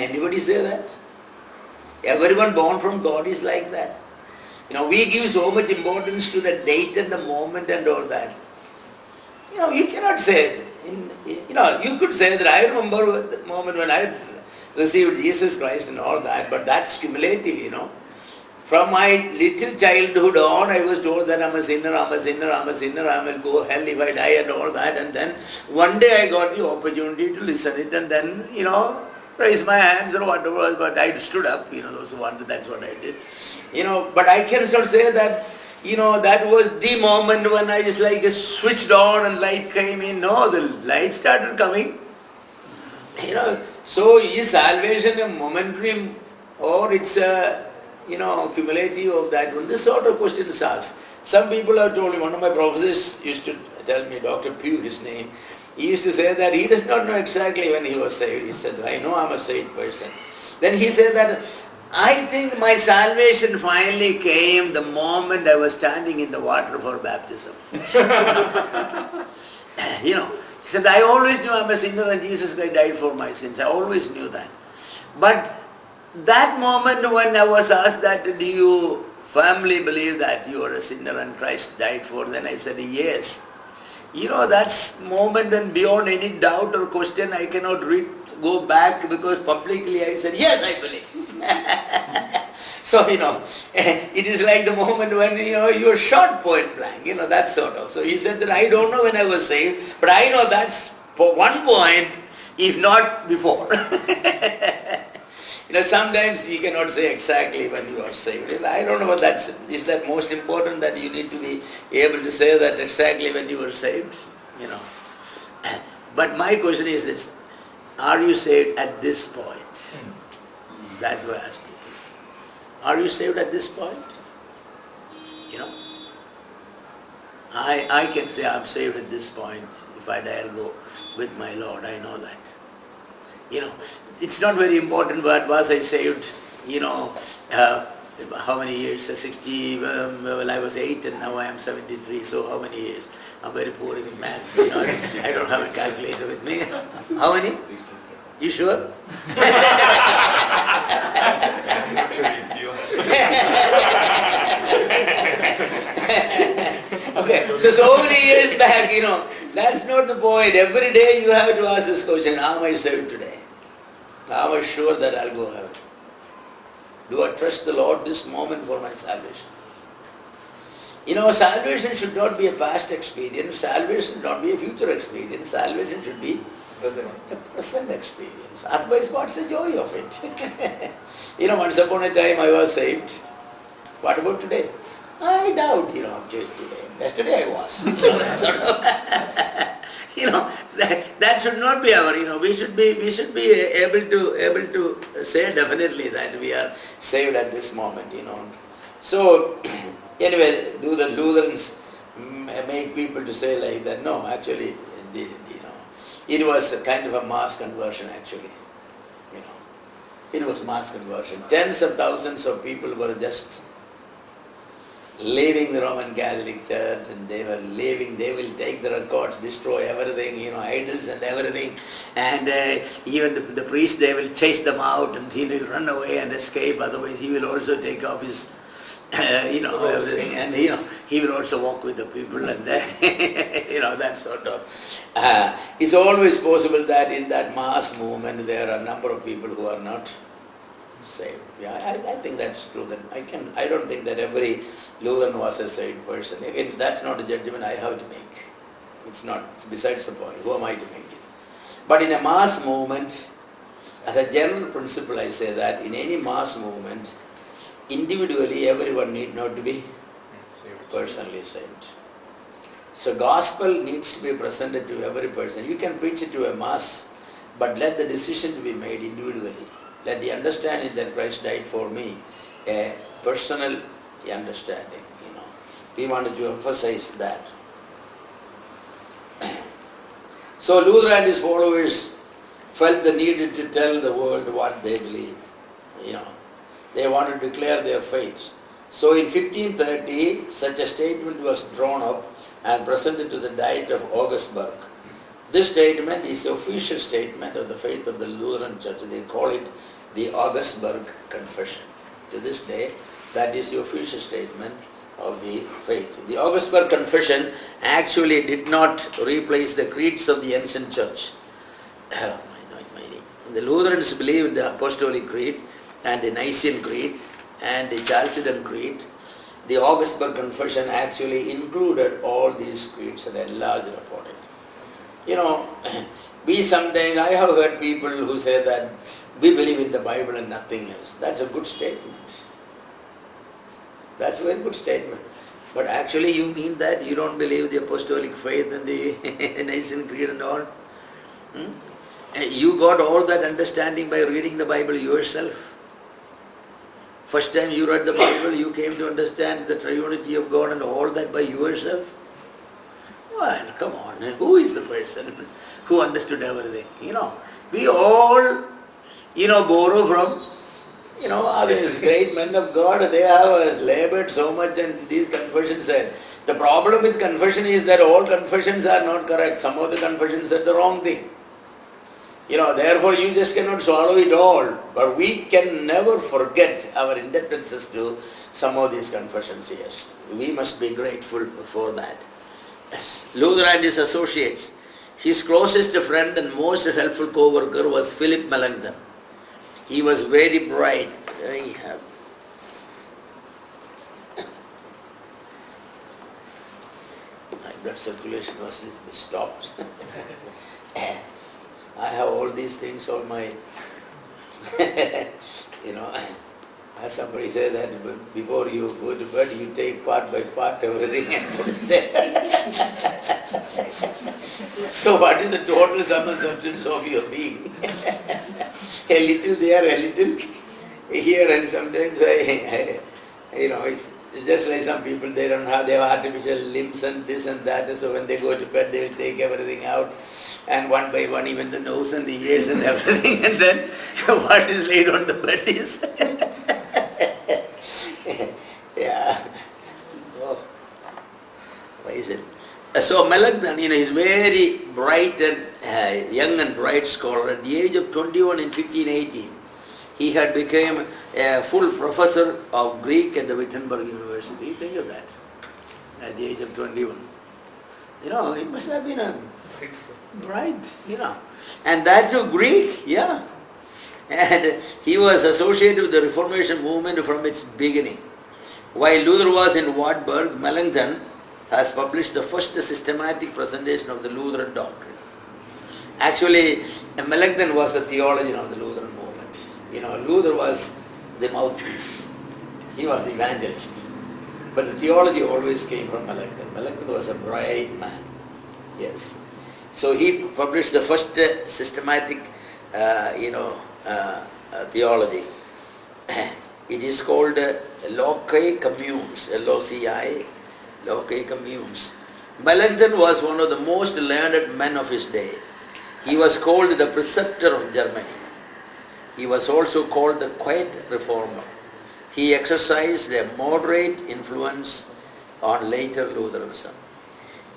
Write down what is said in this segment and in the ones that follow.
anybody say that? Everyone born from God is like that. We give so much importance to the date and the moment and all that. You cannot say, you could say that I remember the moment when I received Jesus Christ and all that, but that's cumulative, From my little childhood on, I was told that I'm a sinner, I will go hell if I die and all that. And then one day I got the opportunity to listen it and then, raise my hands or whatever, but I stood up, those who wanted, that's what I did. But I can still say that, that was the moment when I just switched on and light came in. No, the light started coming. So is salvation a momentary or it's a, cumulative of that one? This sort of question is asked. Some people have told me, one of my professors used to tell me, Dr. Pugh, his name, he used to say that he does not know exactly when he was saved. He said, I know I'm a saved person. Then he said that, I think my salvation finally came the moment I was standing in the water for baptism. He said, I always knew I'm a sinner and Jesus Christ died for my sins. I always knew that. But that moment when I was asked that, do you firmly believe that you are a sinner and Christ died for, then I said, yes. That's moment and beyond any doubt or question, I cannot go back because publicly I said, yes, I believe. So, it is like the moment when, you're shot point blank, that sort of. So he said that I don't know when I was saved, but I know that's for one point, if not before. Sometimes we cannot say exactly when you are saved. I don't know what is that most important that you need to be able to say that exactly when you were saved? But my question is this, are you saved at this point? That's why I ask people. Are you saved at this point? I can say I'm saved at this point. If I die, I'll go with my Lord. I know that. It's not very important what was I saved, how many years, 60, well I was 8 and now I am 73, so how many years? I'm very poor in maths, I don't have a calculator with me. How many? You sure? Okay, so many years back, that's not the point. Every day you have to ask this question, how am I saved today? Am I sure that I'll go heaven? Do I trust the Lord this moment for my salvation? Salvation should not be a past experience. Salvation should not be a future experience. Salvation should be a present experience. Otherwise, what's the joy of it? Once upon a time I was saved. What about today? I doubt, up till today. Yesterday I was. That sort of that should not be our, we should be able to say definitely that we are saved at this moment, So, anyway, do the Lutherans make people to say like that? No, actually, it was a kind of a mass conversion actually, It was mass conversion. Tens of thousands of people were just leaving the Roman Catholic Church and they will take the records, destroy everything, idols and everything. And even the priest, they will chase them out and he will run away and escape. Otherwise, he will also take off his, everything. And, he will also walk with the people and, that sort of. It's always possible that in that mass movement, there are a number of people who are not saved. Yeah, I think that's true. That I don't think that every Lutheran was a saved person. That's not a judgment I have to make. It's besides the point. Who am I to make it? But in a mass movement, as a general principle, I say that in any mass movement, individually everyone need not to be personally saved. So gospel needs to be presented to every person. You can preach it to a mass, but let the decision be made individually. Let the understanding that Christ died for me, a personal understanding, We wanted to emphasize that. So Luther and his followers felt the need to tell the world what they believe. They wanted to declare their faith. So in 1530, such a statement was drawn up and presented to the Diet of Augsburg. This statement is the official statement of the faith of the Lutheran Church. They call it the Augsburg Confession. To this day, that is the official statement of the faith. The Augsburg Confession actually did not replace the creeds of the ancient church. The Lutherans believe in the Apostolic Creed and the Nicene Creed and the Chalcedon Creed. The Augsburg Confession actually included all these creeds and enlarged upon it. You know, I have heard people who say that we believe in the Bible and nothing else. That's a good statement. That's a very good statement. But actually you mean that you don't believe the Apostolic faith and the Nicene Creed and all? You got all that understanding by reading the Bible yourself. First time you read the Bible, you came to understand the triunity of God and all that by yourself? Well, come on, who is the person who understood everything? We all, borrow from, these great men of God. They have labored so much and these confessions said. The problem with confession is that all confessions are not correct. Some of the confessions said the wrong thing. Therefore you just cannot swallow it all. But we can never forget our indebtedness to some of these confessions, yes. We must be grateful for that. Yes. Luther and his associates. His closest friend and most helpful co-worker was Philip Melanchthon. He was very bright. My blood circulation was a little bit stopped. I have all these things on my, as somebody said that before you go to bed, you take part by part everything and put it there. So what is the total sum and substance of your being? A little there, a little here, and sometimes it's just like some people, they have artificial limbs and this and that, so when they go to bed, they will take everything out. And one by one, even the nose and the ears and everything, and then what is laid on the bed is why is it? So Melanchthon, is very bright and young and bright scholar. At the age of 21 in 1518, he had become a full professor of Greek at the Wittenberg University. Think of that. At the age of 21. It must have been a bright, And that too Greek, yeah. And he was associated with the Reformation movement from its beginning. While Luther was in Wartburg, Melanchthon has published the first systematic presentation of the Lutheran doctrine. Actually, Melanchthon was the theologian of the Lutheran movement. Luther was the mouthpiece. He was the evangelist. But the theology always came from Melanchthon. Melanchthon was a bright man. Yes. So he published the first systematic, theology. It is called Loci Communes, L-O-C-I, Loci Communes. Melanchthon was one of the most learned men of his day. He was called the preceptor of Germany. He was also called the quiet reformer. He exercised a moderate influence on later Lutheranism.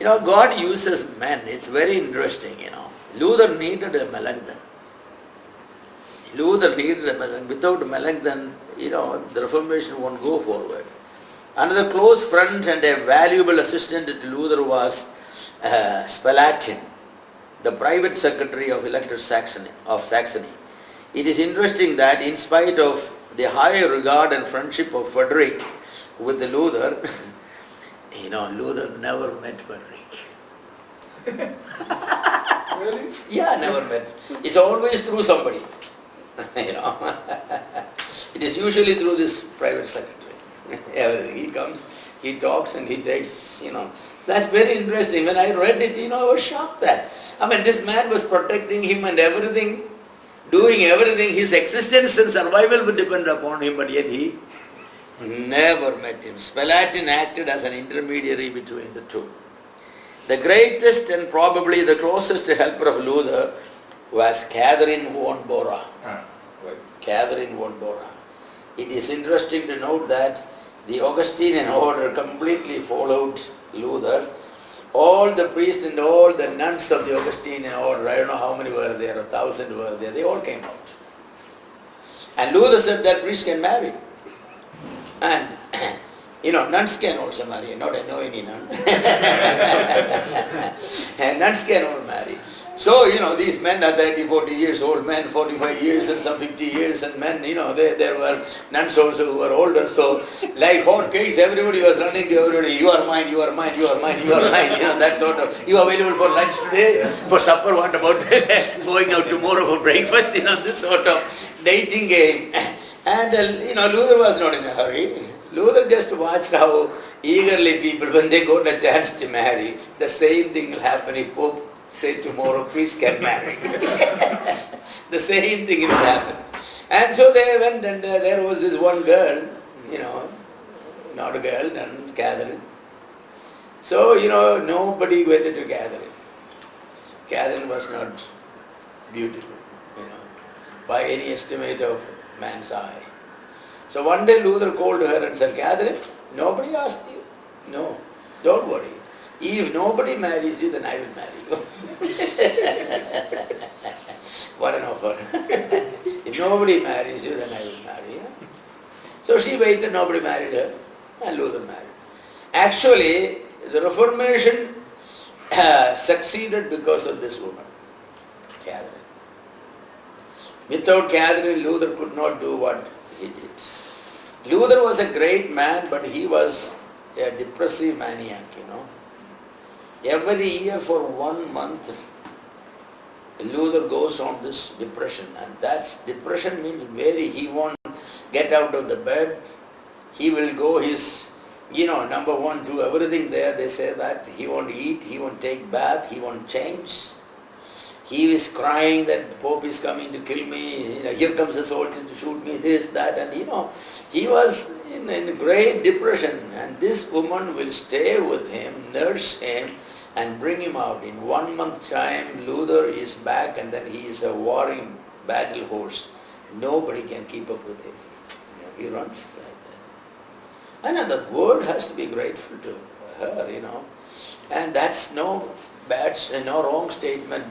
God uses men. It's very interesting, Luther needed a Melanchthon. Without Melanchthon, the Reformation won't go forward. Another close friend and a valuable assistant to Luther was Spalatin, the private secretary of Elector Saxony. It is interesting that in spite of the high regard and friendship of Frederick with the Luther, Luther never met Frederick. Really? Yeah, never met. It's always through somebody. It is usually through this private secretary. Everything. He comes, he talks and he takes, That's very interesting. When I read it, I was shocked that. This man was protecting him and everything, doing everything. His existence and survival would depend upon him, but yet he never met him. Spalatin acted as an intermediary between the two. The greatest and probably the closest helper of Luther was Catherine von Bora. Catherine von Bora. It is interesting to note that the Augustinian order completely followed Luther, all the priests and all the nuns of the Augustine order, I don't know how many were there, 1,000 were there, they all came out. And Luther said that priest can marry. And, nuns can also marry, not I know any nun. And nuns can all marry. So, these men are 30, 40 years old, men 45 years and some 50 years, and men, there were nuns also who were older. So, like hot cakes, everybody was running to everybody, you are mine, you are mine, you are mine, you are mine, that sort of, you are available for lunch today, for supper, what about going out tomorrow for breakfast, this sort of dating game. And, Luther was not in a hurry. Luther just watched how eagerly people, when they got a chance to marry, the same thing will happen if Pope say tomorrow priest can marry. The same thing will happen. And so they went, and there was this one girl, not a girl, and Catherine. So, nobody went to Catherine. Catherine was not beautiful, by any estimate of man's eye. So one day Luther called her and said, Catherine, nobody asked you. No, don't worry. If nobody marries you, then I will marry you. What an offer. If nobody marries you, then I will marry you. So she waited, nobody married her, and Luther married. Actually, the Reformation succeeded because of this woman, Catherine. Without Catherine, Luther could not do what he did. Luther was a great man, but he was a depressive maniac, Every year for 1 month, Luther goes on this depression, and depression means he won't get out of the bed. He will go his, number 1, 2, everything there. They say that he won't eat, he won't take bath, he won't change. He is crying that the Pope is coming to kill me, here comes the soldier to shoot me, this, that, and he was in a great depression, and this woman will stay with him, nurse him, and bring him out. In 1 month time, Luther is back, and then he is a warring battle horse. Nobody can keep up with him. He runs like that. And the world has to be grateful to her, and that's no wrong statement.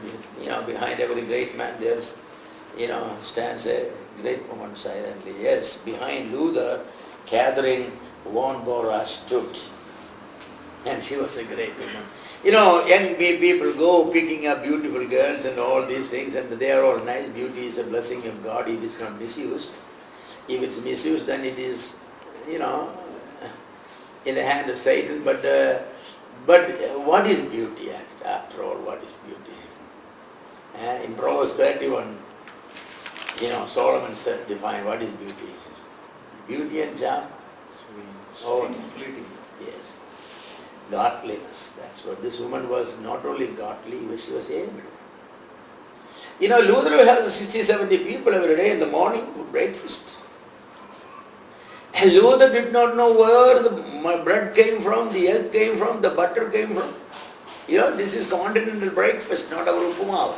Behind every great man there's, stands a great woman silently. Yes, behind Luther, Catherine von Bora stood. And she was a great woman. Young people go picking up beautiful girls and all these things, and they are all nice. Beauty is a blessing of God if it's not misused. If it's misused, then it is, in the hand of Satan. But what is beauty after all? What is beauty? In Proverbs 31, Solomon defined what is beauty. Beauty and charm. Sweet, fleeting. Yes. Godliness. That's what this woman was. Not only godly, but she was able. Luther has 60, 70 people every day in the morning for breakfast. And Luther did not know where the bread came from, the egg came from, the butter came from. This is continental breakfast, not our upuma.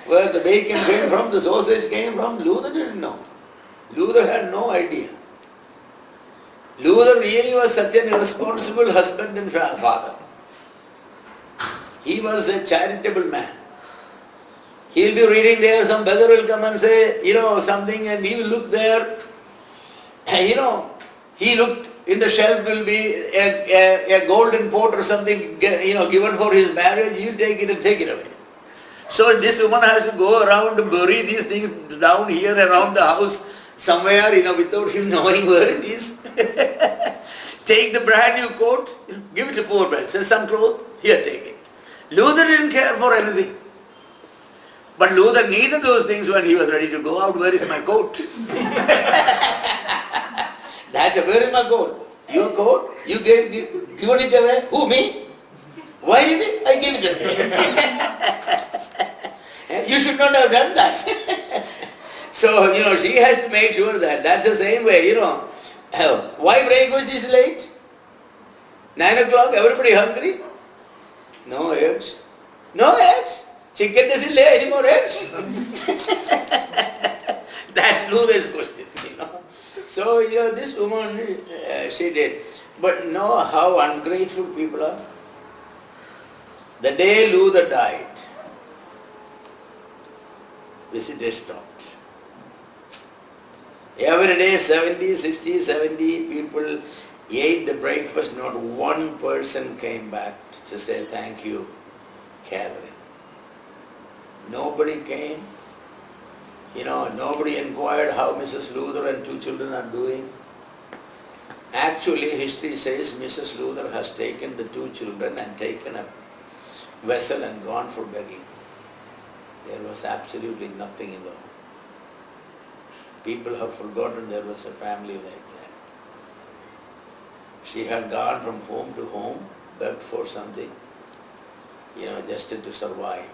Where the bacon came from, the sausage came from, Luther didn't know. Luther had no idea. Luther really was such an irresponsible husband and father. He was a charitable man. He'll be reading there, some beggar will come and say, something, and he will look there. And, he looked, in the shelf will be a golden pot or something, given for his marriage. He'll take it and take it away. So this woman has to go around to bury these things down here around the house somewhere, without him knowing where it is. Take the brand new coat, give it to poor man. Say, some clothes, here, take it. Luther didn't care for anything. But Luther needed those things when he was ready to go out. Where is my coat? Where is my coat? Your coat? You given it away? Who, me? Why did it? I gave it away. You should not have done that. So, she has to make sure that. That's the same way, Why breakfast is late? 9 o'clock, everybody hungry? No eggs. No eggs? Chicken doesn't lay any more eggs? That's Luther's question, So, this woman, she did. But know how ungrateful people are? The day Luther died, visitors stopped. Every day 70, 60, 70 people ate the breakfast. Not one person came back to say thank you, Catherine. Nobody came. Nobody inquired how Mrs. Luther and 2 children are doing. Actually, history says Mrs. Luther has taken the 2 children and taken a vessel and gone for begging. There was absolutely nothing in the home. People have forgotten there was a family like that. She had gone from home to home, begged for something, just to survive.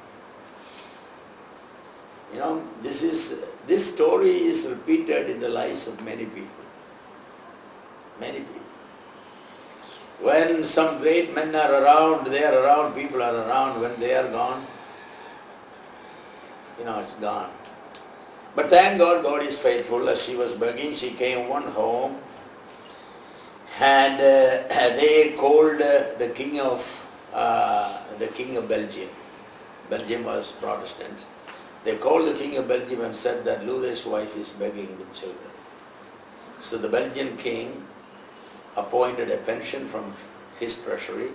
This story is repeated in the lives of many people. Many people. When some great men are around, they are around, people are around. When they are gone, it's gone. But thank God, God is faithful. As she was begging, she came one home and they called the king of Belgium. Belgium was Protestant. They called the king of Belgium and said that Luther's wife is begging with children. So the Belgian king appointed a pension from his treasury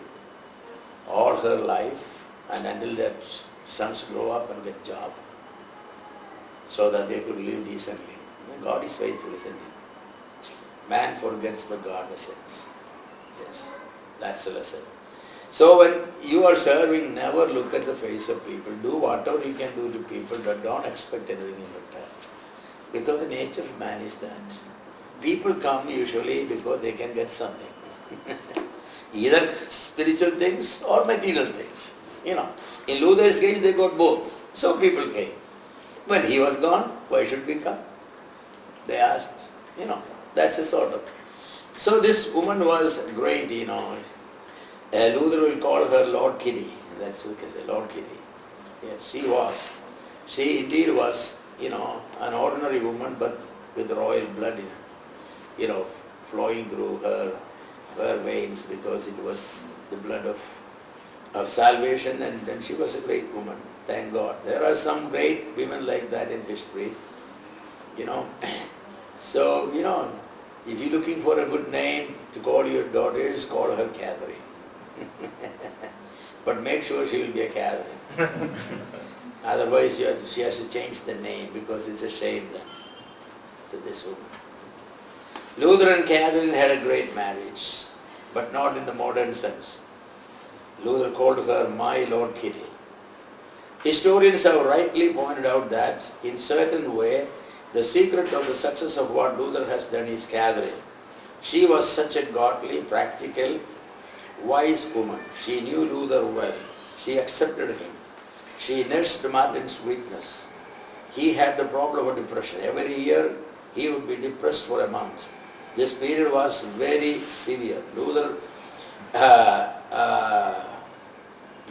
all her life and until their sons grow up and get job, so that they could live decently. God is faithful, isn't he? Man forgets, but God listens. Yes, that's a lesson. So when you are serving, never look at the face of people. Do whatever you can do to people, but don't expect anything in return. Because the nature of man is that. People come usually because they can get something. Either spiritual things or material things. In Luther's case, they got both. So people came. When he was gone, why should we come? They asked. That's a sort of. So this woman was great, Luther will call her Lord Kitty. That's what we can say, Lord Kitty. Yes, she was. She indeed was, an ordinary woman, but with royal blood, flowing through her veins, because it was the blood of salvation, and she was a great woman. Thank God. There are some great women like that in history, So, if you're looking for a good name to call your daughters, call her Catherine. But make sure she will be a Catherine. Otherwise, she has to change the name, because it's a shame then to this woman. Luther and Catherine had a great marriage, but not in the modern sense. Luther called her my Lord Kitty. Historians have rightly pointed out that, in certain way, the secret of the success of what Luther has done is Catherine. She was such a godly, practical, wise woman. She knew Luther well. She accepted him. She nursed Martin's weakness. He had the problem of depression. Every year he would be depressed for a month. This period was very severe. Luther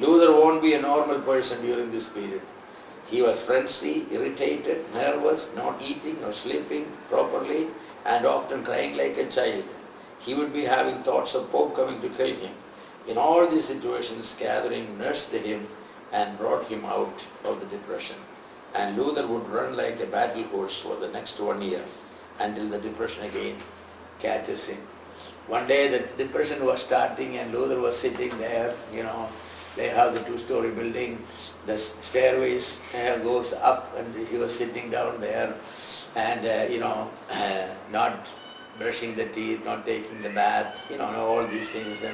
won't be a normal person during this period. He was frenzied, irritated, nervous, not eating or sleeping properly, and often crying like a child. He would be having thoughts of Pope coming to kill him. In all these situations, Catherine nursed him and brought him out of the depression. And Luther would run like a battle horse for the next 1 year until the depression again catches him. One day the depression was starting and Luther was sitting there, they have the 2-story building, the stairways goes up and he was sitting down there and, not brushing the teeth, not taking the bath, all these things.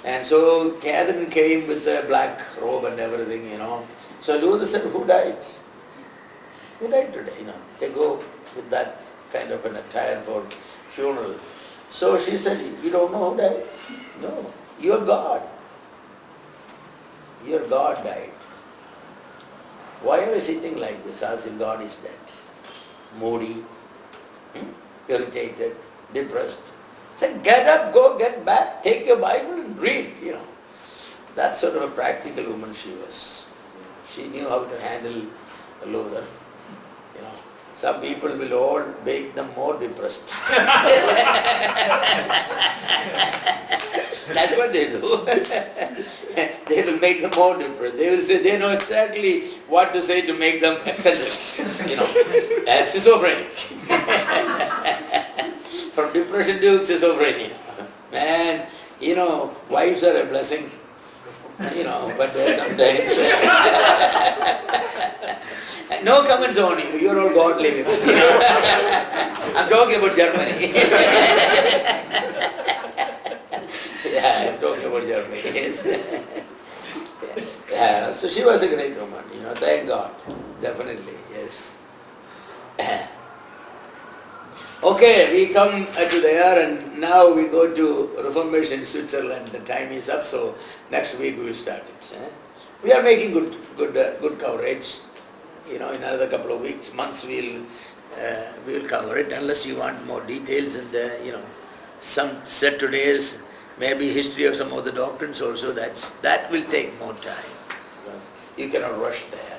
And so Catherine came with the black robe and everything, So Luther said, who died? Who died today? They go with that kind of an attire for funeral. So she said, you don't know who died? No, your God. Your God died. Why are you sitting like this as if God is dead? Moody, irritated, depressed. Said, get up, go, get back, take your Bible and read, That sort of a practical woman she was. She knew how to handle Luther, Some people will all make them more depressed. That's what they do. They will make them more depressed. They will say they know exactly what to say to make them eccentric, schizophrenic. From depression to schizophrenia. And, wives are a blessing, but sometimes... No comments on you, you're all godly. I'm talking about Germany. Yeah, I'm talking about Germany, yes. Yes. So she was a great woman, thank God, definitely, yes. Okay, we come to there and now we go to Reformation Switzerland. The time is up, so next week we will start it. We are making good coverage. In another couple of weeks, months, we will cover it. Unless you want more details and some set today's maybe history of some of the doctrines also. That will take more time because you cannot rush there.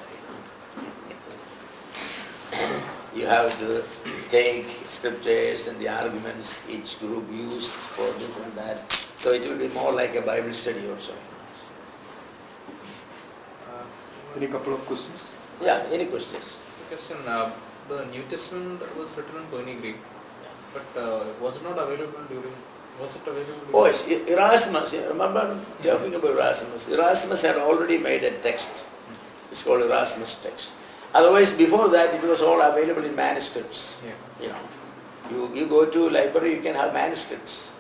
You have to take scriptures and the arguments each group used for this and that. So it will be more like a Bible study also. Any couple of questions? Yeah, any questions? Question, the New Testament was written in Koine Greek, but was it available during... Oh, it's Erasmus. Remember talking about Erasmus? Erasmus had already made a text. It's called Erasmus text. Otherwise, before that, it was all available in manuscripts. Yeah. You go to library, you can have manuscripts.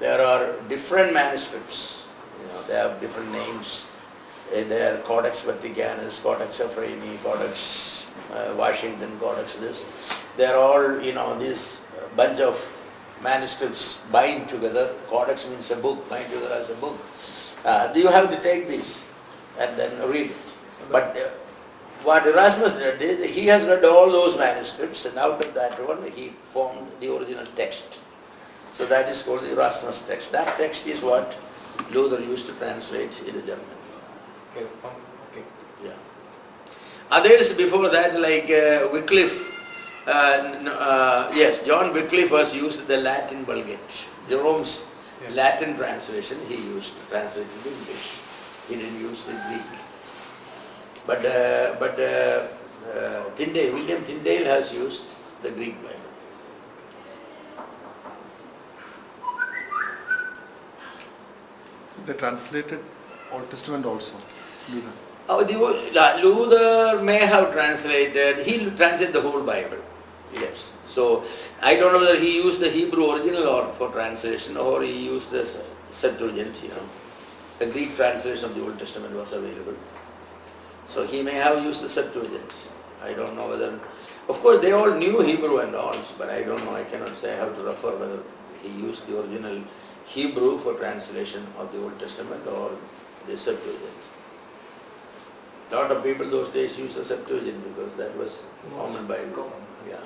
There are different manuscripts. They have different names. They are Codex Vaticanus, Codex Ephraimi, Codex Washington, Codex this. They are all, this bunch of manuscripts bind together. Codex means a book, bind together as a book. You have to take this and then read it. But what Erasmus did is, he has read all those manuscripts and out of that one he formed the original text. So that is called the Erasmus text. That text is what Luther used to translate into German. Okay. Yeah. Others before that, like Wycliffe, John Wycliffe was used the Latin Vulgate. Jerome's Latin translation he used to translate into English. He didn't use the Greek. But William Tyndale has used the Greek Bible. They translated Old Testament also, Luther. Luther may have translated, he translated the whole Bible. Yes. So, I don't know whether he used the Hebrew original or for translation or he used the Septuagint, The Greek translation of the Old Testament was available. So he may have used the Septuagint. I don't know whether, of course they all knew Hebrew and all, but I don't know, I cannot say how to refer whether he used the original Hebrew for translation of the Old Testament or the Septuagint. A lot of people those days used the Septuagint because that was common Bible. Yeah.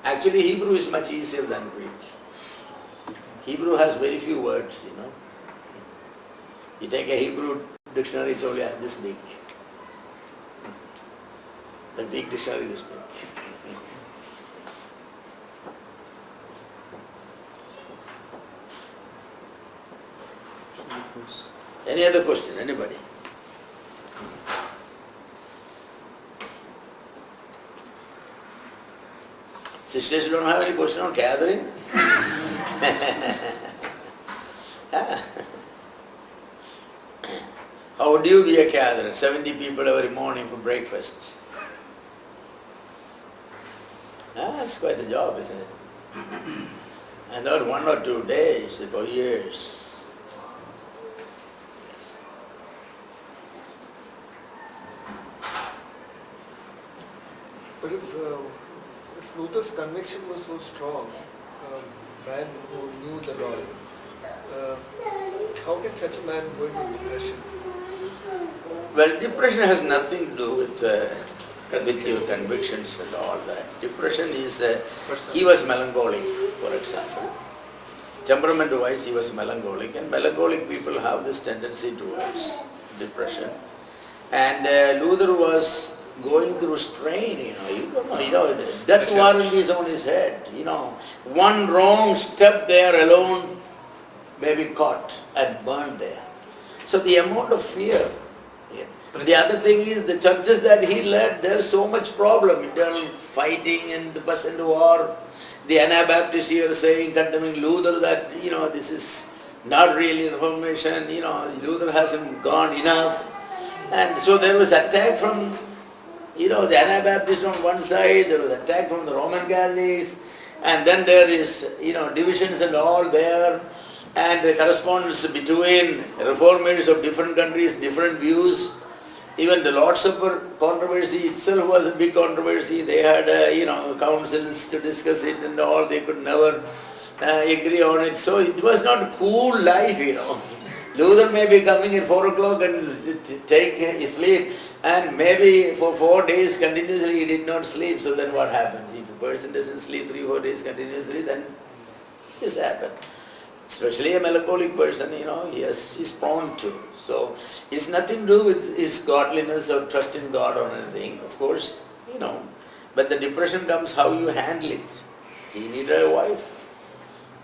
Actually Hebrew is much easier than Greek. Hebrew has very few words, You take a Hebrew dictionary, it's only this big. The Greek dictionary is big. Any other question? Anybody? Sisters don't have any question on gathering? How would you be a gatherer? 70 people every morning for breakfast. That's quite a job, isn't it? And not 1 or 2 days, for years. But if Luther's conviction was so strong, man who knew the Lord, how can such a man go into depression? Well, depression has nothing to do with your convictions and all that. Depression is, he was melancholic, for example. Temperament-wise, he was melancholic, and melancholic people have this tendency towards depression. And Luther was going through strain, you don't know, death warrant is on his head, One wrong step there alone may be caught and burned there. So the amount of fear. Yeah. The other thing is the churches that he led, there's so much problem, internal fighting and the present war. The Anabaptists here saying, condemning Luther that, this is not really Reformation, Luther hasn't gone enough. And so there was attack from, the Anabaptists on one side, there was attack from the Roman Catholics, and then there is, divisions and all there, and the correspondence between reformers of different countries, different views. Even the Lord's Supper controversy itself was a big controversy. They had, councils to discuss it and all. They could never agree on it. So it was not a cool life, Luther may be coming at 4 o'clock and take his sleep, and maybe for 4 days continuously he did not sleep. So then what happened? If a person doesn't sleep 3-4 days continuously, then this happened. Especially a melancholic person, he's prone to. So it's nothing to do with his godliness or trust in God or anything, of course, But the depression comes how you handle it. He needed a wife.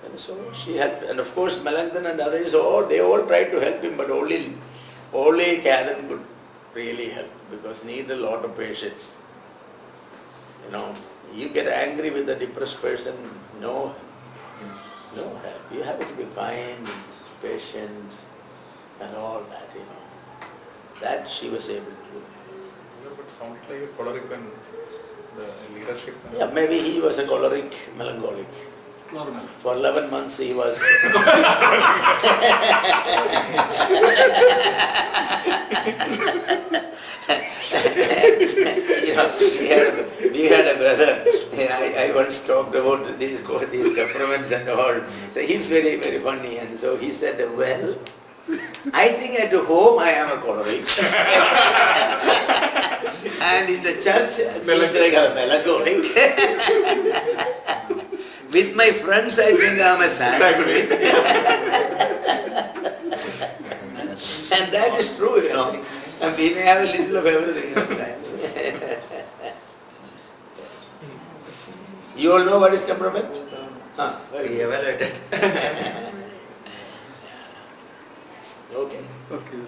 And so she helped. And of course Melanchthon and others, they all tried to help him, but only Catherine could really help, because he needed a lot of patience. You get angry with a depressed person, no help. You have to be kind and patient and all that, That she was able to do. Yeah, but sounded like a choleric and the leadership. Yeah, maybe he was a choleric, melancholic. Normal. For 11 months he was... we had a brother, I once talked about these temperaments and all. So he's very, very funny, and so he said, well, I think at home I am a choleric. And in the church, it seems like I'm a melancholic. With my friends, I think I'm a sanguine. And that is true, And we may have a little of everything sometimes. You all know what is temperament? Very evaluated. Okay. Okay.